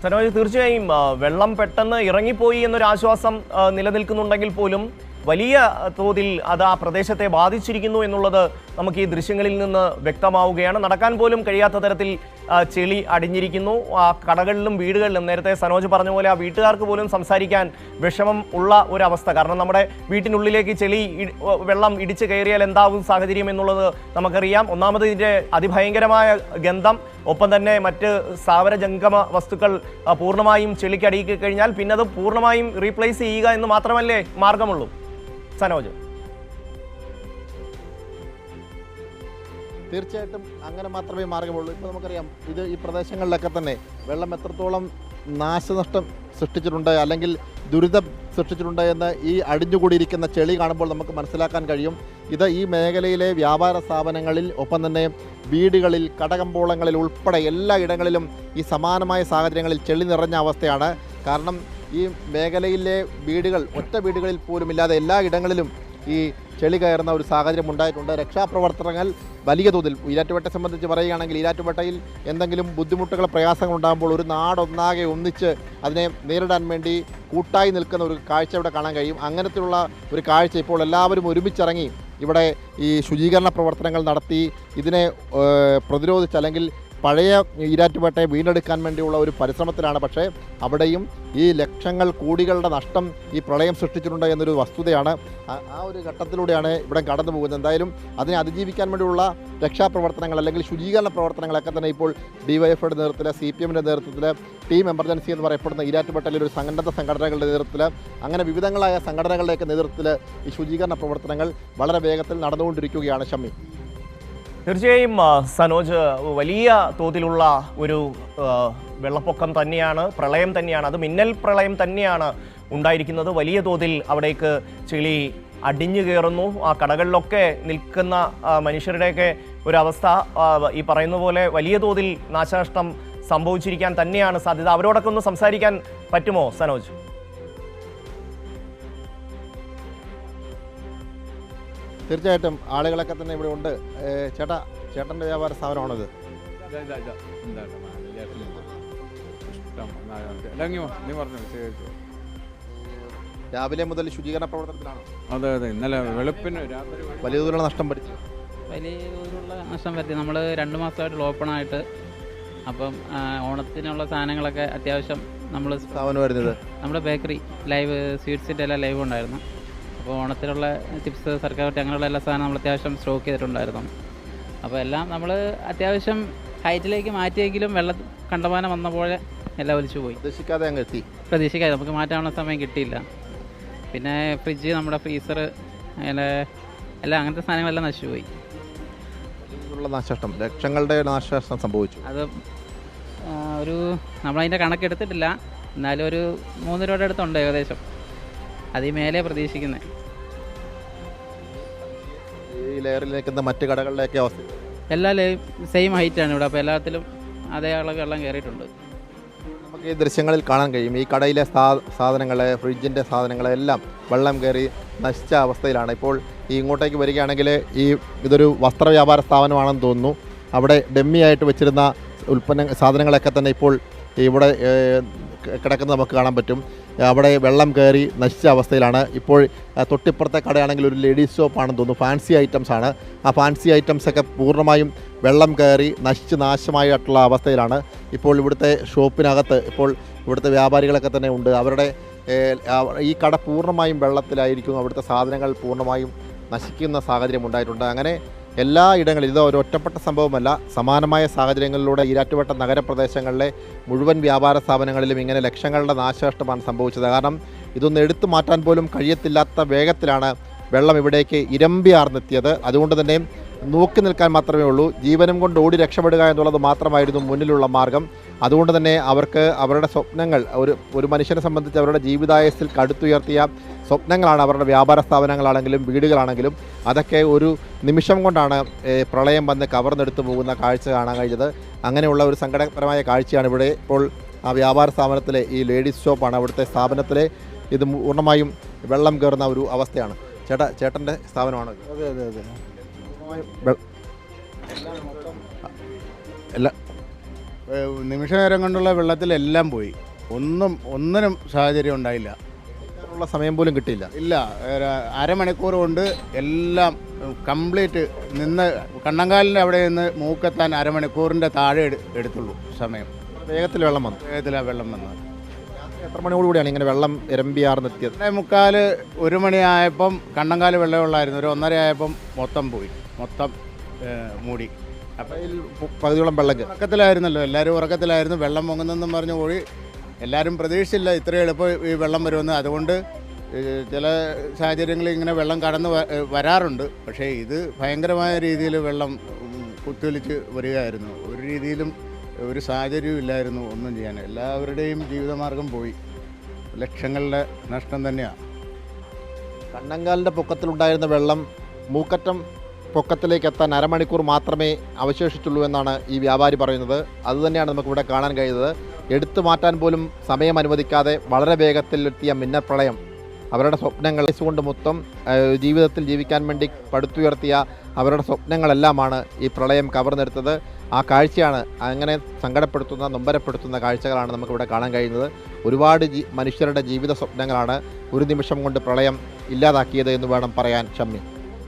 സനോജ്, തീർച്ചയായും വെള്ളം പെട്ടെന്ന് ഇറങ്ങിപ്പോയി എന്നൊരു ആശ്വാസം നിലനിൽക്കുന്നുണ്ടെങ്കിൽ പോലും വലിയ തോതിൽ അത് ആ പ്രദേശത്തെ ബാധിച്ചിരിക്കുന്നു എന്നുള്ളത് നമുക്ക് ഈ ദൃശ്യങ്ങളിൽ നിന്ന് വ്യക്തമാവുകയാണ്. നടക്കാൻ പോലും കഴിയാത്ത തരത്തിൽ ചെളി അടിഞ്ഞിരിക്കുന്നു. ആ കടകളിലും വീടുകളിലും നേരത്തെ സനോജ് പറഞ്ഞ പോലെ ആ വീട്ടുകാർക്ക് പോലും സംസാരിക്കാൻ വിഷമം ഉള്ള ഒരവസ്ഥ. കാരണം നമ്മുടെ വീട്ടിനുള്ളിലേക്ക് വെള്ളം ഇടിച്ചു കയറിയാൽ എന്താവും സാഹചര്യം എന്നുള്ളത് നമുക്കറിയാം. ഒന്നാമത് ഇതിൻ്റെ അതിഭയങ്കരമായ ഗന്ധം, ഒപ്പം തന്നെ മറ്റ് സ്ഥാവര ജംഗമ വസ്തുക്കൾ പൂർണ്ണമായും ചെളിക്കടിയിക്കി കഴിഞ്ഞാൽ പിന്നെ അത് പൂർണ്ണമായും റീപ്ലേസ് ചെയ്യുക എന്ന് മാത്രമല്ലേ മാർഗമുള്ളൂ. സനോജ്, തീർച്ചയായിട്ടും അങ്ങനെ മാത്രമേ മാർഗമുള്ളൂ. ഇപ്പോൾ നമുക്കറിയാം ഈ പ്രദേശങ്ങളിലൊക്കെ തന്നെ വെള്ളം എത്രത്തോളം നാശനഷ്ടം സൃഷ്ടിച്ചിട്ടുണ്ട്, അല്ലെങ്കിൽ ദുരിതം സൃഷ്ടിച്ചിട്ടുണ്ട് എന്ന് ഈ അടിഞ്ഞുകൂടിയിരിക്കുന്ന ചെളി കാണുമ്പോൾ നമുക്ക് മനസ്സിലാക്കാൻ കഴിയും. ഇത് ഈ മേഖലയിലെ വ്യാപാര സ്ഥാപനങ്ങളിൽ, ഒപ്പം തന്നെ വീടുകളിൽ, കടകമ്പോളങ്ങളിൽ ഉൾപ്പെടെ എല്ലാ ഇടങ്ങളിലും ഈ സമാനമായ സാഹചര്യങ്ങളിൽ ചെളി നിറഞ്ഞ അവസ്ഥയാണ്. കാരണം ഈ മേഖലയിലെ വീടുകൾ, ഒറ്റ വീടുകളിൽ പോലും ഇല്ലാതെ എല്ലാ ഇടങ്ങളിലും ഈ ചെളി കയറുന്ന ഒരു സാഹചര്യം ഉണ്ടായിട്ടുണ്ട്. രക്ഷാപ്രവർത്തനങ്ങൾ വലിയ തോതിൽ ഈരാറ്റുപേട്ടയെ സംബന്ധിച്ച് പറയുകയാണെങ്കിൽ ഈരാറ്റുപേട്ടയിൽ എന്തെങ്കിലും ബുദ്ധിമുട്ടുകൾ, പ്രയാസങ്ങൾ ഉണ്ടാകുമ്പോൾ ഒരു നാടൊന്നാകെ ഒന്നിച്ച് അതിനെ നേരിടാൻ വേണ്ടി കൂട്ടായി നിൽക്കുന്ന ഒരു കാഴ്ച ഇവിടെ കാണാൻ കഴിയും. അങ്ങനത്തെയുള്ള ഒരു കാഴ്ച ഇപ്പോൾ എല്ലാവരും ഒരുമിച്ചിറങ്ങി ഇവിടെ ഈ ശുചീകരണ പ്രവർത്തനങ്ങൾ നടത്തി ഇതിനെ പ്രതിരോധിച്ച്, അല്ലെങ്കിൽ പഴയ ഈരാറ്റുപേട്ടയെ വീണ്ടെടുക്കാൻ വേണ്ടിയുള്ള ഒരു പരിശ്രമത്തിലാണ്. പക്ഷേ അവിടെയും ഈ ലക്ഷങ്ങൾ കോടികളുടെ നഷ്ടം ഈ പ്രളയം സൃഷ്ടിച്ചിട്ടുണ്ട് എന്നൊരു വസ്തുതയാണ്. ആ ഒരു ഘട്ടത്തിലൂടെയാണ് ഇവിടെ കടന്നു പോകുന്നത്. എന്തായാലും അതിനെ അതിജീവിക്കാൻ വേണ്ടിയുള്ള രക്ഷാപ്രവർത്തനങ്ങൾ, അല്ലെങ്കിൽ ശുചീകരണ പ്രവർത്തനങ്ങളൊക്കെ തന്നെ ഇപ്പോൾ DYFIയുടെ നേതൃത്വത്തിൽ, CPMൻ്റെ നേതൃത്വത്തിൽ, ടീം എമർജൻസി എന്ന് പറയപ്പെടുന്ന ഈരാറ്റുപേട്ടയിലെ ഒരു സന്നദ്ധ സംഘടനകളുടെ നേതൃത്വത്തിൽ, അങ്ങനെ വിവിധങ്ങളായ സംഘടനകളുടെയൊക്കെ നേതൃത്വത്തിൽ ഈ ശുചീകരണ പ്രവർത്തനങ്ങൾ വളരെ വേഗത്തിൽ നടന്നുകൊണ്ടിരിക്കുകയാണ്. ഷമ്മി, തീർച്ചയായും സനോജ്, വലിയ തോതിലുള്ള ഒരു വെള്ളപ്പൊക്കം തന്നെയാണ്, പ്രളയം തന്നെയാണ്, അത് മിന്നൽ പ്രളയം തന്നെയാണ് ഉണ്ടായിരിക്കുന്നത്. വലിയ തോതിൽ അവിടേക്ക് ചെളി അടിഞ്ഞു കയറുന്നു. ആ കടകളിലൊക്കെ നിൽക്കുന്ന മനുഷ്യരുടെയൊക്കെ ഒരവസ്ഥ ഈ പറയുന്ന പോലെ വലിയ തോതിൽ നാശനഷ്ടം സംഭവിച്ചിരിക്കാൻ തന്നെയാണ് സാധ്യത. അവരോടൊക്കെ ഒന്ന് സംസാരിക്കാൻ പറ്റുമോ സനോജ്? തീർച്ചയായിട്ടും ആളുകളൊക്കെ തന്നെ ഇവിടെ ഉണ്ട്. ചേട്ടൻ്റെ വ്യാപാര സ്ഥാപനമാണിത്. രാവിലെ മുതൽ ശുചീകരണ പ്രവർത്തനത്തിലാണ്. അതെ അതെ, ഇന്നലെ വെളുപ്പിന് വലിയ തോതിലുള്ള നഷ്ടം പറ്റി. നമ്മൾ 2 മാസമായിട്ട് ഓപ്പണായിട്ട്, അപ്പം ഓണത്തിനുള്ള സാധനങ്ങളൊക്കെ അത്യാവശ്യം നമ്മൾ സ്ഥാപനം വരുന്നത് നമ്മുടെ ബേക്കറി ലൈവ് സ്വീറ്റ്സിൻ്റെ എല്ലാം ലൈവ് ഉണ്ടായിരുന്നു. അപ്പോൾ ഓണത്തിനുള്ള ചിപ്സ്, സർക്കാർ അങ്ങനെയുള്ള എല്ലാ സാധനം നമ്മൾ അത്യാവശ്യം സ്റ്റോക്ക് ചെയ്തിട്ടുണ്ടായിരുന്നു. അപ്പോൾ എല്ലാം നമ്മൾ അത്യാവശ്യം ഹൈറ്റിലേക്ക് മാറ്റിയെങ്കിലും വെള്ളം കണ്ടമാനം വന്നപ്പോൾ എല്ലാം ഒലിച്ചു പോയി. പ്രതീക്ഷിക്കാതെ നമുക്ക് മാറ്റാനുള്ള സമയം കിട്ടിയില്ല. പിന്നെ ഫ്രിഡ്ജ്, നമ്മുടെ ഫ്രീസർ, അങ്ങനെ എല്ലാം അങ്ങനത്തെ സാധനങ്ങളെല്ലാം നശിച്ചുപോയി. നാശനഷ്ടം, ലക്ഷങ്ങളുടെ നാശനഷ്ടം സംഭവിച്ചു. അത് നമ്മളതിൻ്റെ കണക്കെടുത്തിട്ടില്ല, എന്നാലും ഒരു 3 രൂപയുടെ അടുത്തുണ്ട് ഏകദേശം. അതിൽ മേലെ പ്രതീക്ഷിക്കുന്നത്. ഈ ലെയറിൽ നിൽക്കുന്ന മറ്റ് കടകളിലേക്ക് അവസ്ഥ എല്ലാ സെയിം ഹൈറ്റാണ് ഇവിടെ. അപ്പോൾ എല്ലാത്തിലും അതേ അളവ് വെള്ളം കയറിയിട്ടുണ്ട്. നമുക്ക് ഈ ദൃശ്യങ്ങളിൽ കാണാൻ കഴിയും ഈ കടയിലെ സാധനങ്ങൾ, ഫ്രിഡ്ജിൻ്റെ സാധനങ്ങളെല്ലാം വെള്ളം കയറി നശിച്ച അവസ്ഥയിലാണ്. ഇപ്പോൾ ഇങ്ങോട്ടേക്ക് വരികയാണെങ്കിൽ ഇതൊരു വസ്ത്ര വ്യാപാര സ്ഥാപനമാണെന്ന് തോന്നുന്നു. അവിടെ ഡെമ്മിയായിട്ട് വെച്ചിരുന്ന സാധനങ്ങളൊക്കെ തന്നെ ഇപ്പോൾ ഇവിടെ കിടക്കുന്നത് നമുക്ക് കാണാൻ പറ്റും. അവിടെ വെള്ളം കയറി നശിച്ച അവസ്ഥയിലാണ്. ഇപ്പോൾ തൊട്ടിപ്പുറത്തെ കടയാണെങ്കിൽ ഒരു ലേഡീസ് ഷോപ്പാണെന്ന് തോന്നുന്നു, ഫാൻസി ഐറ്റംസ് ആണ്. ആ ഫാൻസി ഐറ്റംസൊക്കെ പൂർണ്ണമായും വെള്ളം കയറി നശിച്ചനാശമായിട്ടുള്ള അവസ്ഥയിലാണ്. ഇപ്പോൾ ഇവിടുത്തെ ഷോപ്പിനകത്ത് ഇപ്പോൾ ഇവിടുത്തെ വ്യാപാരികളൊക്കെ തന്നെ ഉണ്ട്. അവരുടെ ഈ കട പൂർണ്ണമായും വെള്ളത്തിലായിരിക്കും. അവിടുത്തെ സാധനങ്ങൾ പൂർണ്ണമായും നശിക്കുന്ന സാഹചര്യം ഉണ്ടായിട്ടുണ്ട്. അങ്ങനെ എല്ലാ ഇടങ്ങളിലും, ഇത് ഒരു ഒറ്റപ്പെട്ട സംഭവമല്ല, സമാനമായ സാഹചര്യങ്ങളിലൂടെ ഈരാറ്റുപേട്ട നഗരപ്രദേശങ്ങളിലെ മുഴുവൻ വ്യാപാര സ്ഥാപനങ്ങളിലും ഇങ്ങനെ ലക്ഷങ്ങളുടെ നാശനഷ്ടമാണ് സംഭവിച്ചത്. കാരണം ഇതൊന്നും എടുത്തു മാറ്റാൻ പോലും കഴിയത്തില്ലാത്ത വേഗത്തിലാണ് വെള്ളം ഇവിടേക്ക് ഇരമ്പിയാർന്നെത്തിയത്. അതുകൊണ്ട് തന്നെ നോക്കി നിൽക്കാൻ മാത്രമേ ഉള്ളൂ. ജീവനും കൊണ്ട് ഓടി രക്ഷപ്പെടുക എന്നുള്ളത് മാത്രമായിരുന്നു മുന്നിലുള്ള മാർഗം. അതുകൊണ്ട് തന്നെ അവർക്ക് അവരുടെ സ്വപ്നങ്ങൾ, ഒരു മനുഷ്യനെ സംബന്ധിച്ച് അവരുടെ ജീവിതായസിൽ കടുത്തുയർത്തിയ സ്വപ്നങ്ങളാണ് അവരുടെ വ്യാപാര സ്ഥാപനങ്ങളാണെങ്കിലും വീടുകളാണെങ്കിലും, അതൊക്കെ ഒരു നിമിഷം കൊണ്ടാണ് പ്രളയം വന്ന് കവർന്നെടുത്തു പോകുന്ന കാഴ്ച കാണാൻ കഴിഞ്ഞത്. അങ്ങനെയുള്ള ഒരു സങ്കടകരമായ കാഴ്ചയാണ് ഇവിടെ. ഇപ്പോൾ ആ വ്യാപാര സ്ഥാപനത്തിലെ ഈ ലേഡീസ് ഷോപ്പാണ് അവിടുത്തെ സ്ഥാപനത്തിലെ. ഇത് പൂർണ്ണമായും വെള്ളം കയറുന്ന ഒരു അവസ്ഥയാണ്. ചേട്ടൻ്റെ സ്ഥാപനമാണ്. അതെ അതെ അതെ, നിമിഷ നേരം കൊണ്ടുള്ള വെള്ളത്തിലെല്ലാം പോയി. ഒന്നിനും സാഹചര്യം ഉണ്ടായില്ല. ഉള്ള സമയം പോലും കിട്ടിയില്ല. ഇല്ല, അരമണിക്കൂർ കൊണ്ട് എല്ലാം കംപ്ലീറ്റ് നിന്ന് കണ്ണങ്കാലിൻ്റെ അവിടെ നിന്ന് മൂക്കെത്താൻ അരമണിക്കൂറിൻ്റെ താഴെ എടുത്തുള്ളൂ സമയം. വേഗത്തിൽ വെള്ളം വന്നു. വേഗത്തിലാണ് വെള്ളം വന്നത്. എത്ര മണിയോടുകൂടിയാണ് ഇങ്ങനെ വെള്ളം ഇരമ്പിയാർന്നെത്തിയത്? 2:45 1 മണിയായപ്പം കണ്ണങ്കാല് വെള്ളമുള്ളായിരുന്നു. ഒരു 1:30 ആയപ്പം മൊത്തം പോയി, മൊത്തം മൂടി. അപ്പം പകുതിയോളം വെള്ളം കയറി. ഉറക്കത്തിലായിരുന്നല്ലോ, എല്ലാവരും ഉറക്കത്തിലായിരുന്നു. വെള്ളം പൊങ്ങുന്നെന്നും പറഞ്ഞ് പോയി. എല്ലാവരും പ്രതീക്ഷിച്ചില്ല ഇത്ര എളുപ്പം ഈ വെള്ളം വരുമെന്ന്. അതുകൊണ്ട് ചില സാഹചര്യങ്ങളിൽ ഇങ്ങനെ വെള്ളം കടന്ന് വരാറുണ്ട്. പക്ഷേ ഇത് ഭയങ്കരമായ രീതിയിൽ വെള്ളം കുത്തിയൊലിച്ച് വരികയായിരുന്നു. ഒരു രീതിയിലും ഒരു സാഹചര്യവും ഇല്ലായിരുന്നു ഒന്നും ചെയ്യാൻ. എല്ലാവരുടെയും ജീവിതമാർഗം പോയി. ലക്ഷങ്ങളുടെ നഷ്ടം തന്നെയാണ്. കണ്ണങ്കാലിൻ്റെ പൊക്കത്തിലുണ്ടായിരുന്ന വെള്ളം മൂക്കറ്റം പൊക്കത്തിലേക്ക് എത്താൻ അരമണിക്കൂർ മാത്രമേ അവശേഷിച്ചുള്ളൂ എന്നാണ് ഈ വ്യാപാരി പറയുന്നത്. അതുതന്നെയാണ് നമുക്കിവിടെ കാണാൻ കഴിയുന്നത്. എടുത്തു മാറ്റാൻ പോലും സമയം അനുവദിക്കാതെ വളരെ വേഗത്തിൽ എത്തിയ മിന്നപ്രളയം അവരുടെ സ്വപ്നങ്ങൾ കൊണ്ട് മൊത്തം ജീവിതത്തിൽ ജീവിക്കാൻ വേണ്ടി പടുത്തുയർത്തിയ അവരുടെ സ്വപ്നങ്ങളെല്ലാമാണ് ഈ പ്രളയം കവർന്നെടുത്തത്. ആ കാഴ്ചയാണ്, അങ്ങനെ സങ്കടപ്പെടുത്തുന്ന നൊമ്പരപ്പെടുത്തുന്ന കാഴ്ചകളാണ് നമുക്കിവിടെ കാണാൻ കഴിയുന്നത്. ഒരുപാട് മനുഷ്യരുടെ ജീവിത സ്വപ്നങ്ങളാണ് ഒരു നിമിഷം കൊണ്ട് പ്രളയം ഇല്ലാതാക്കിയത് എന്ന് വേണം പറയാൻ ഷമ്മി.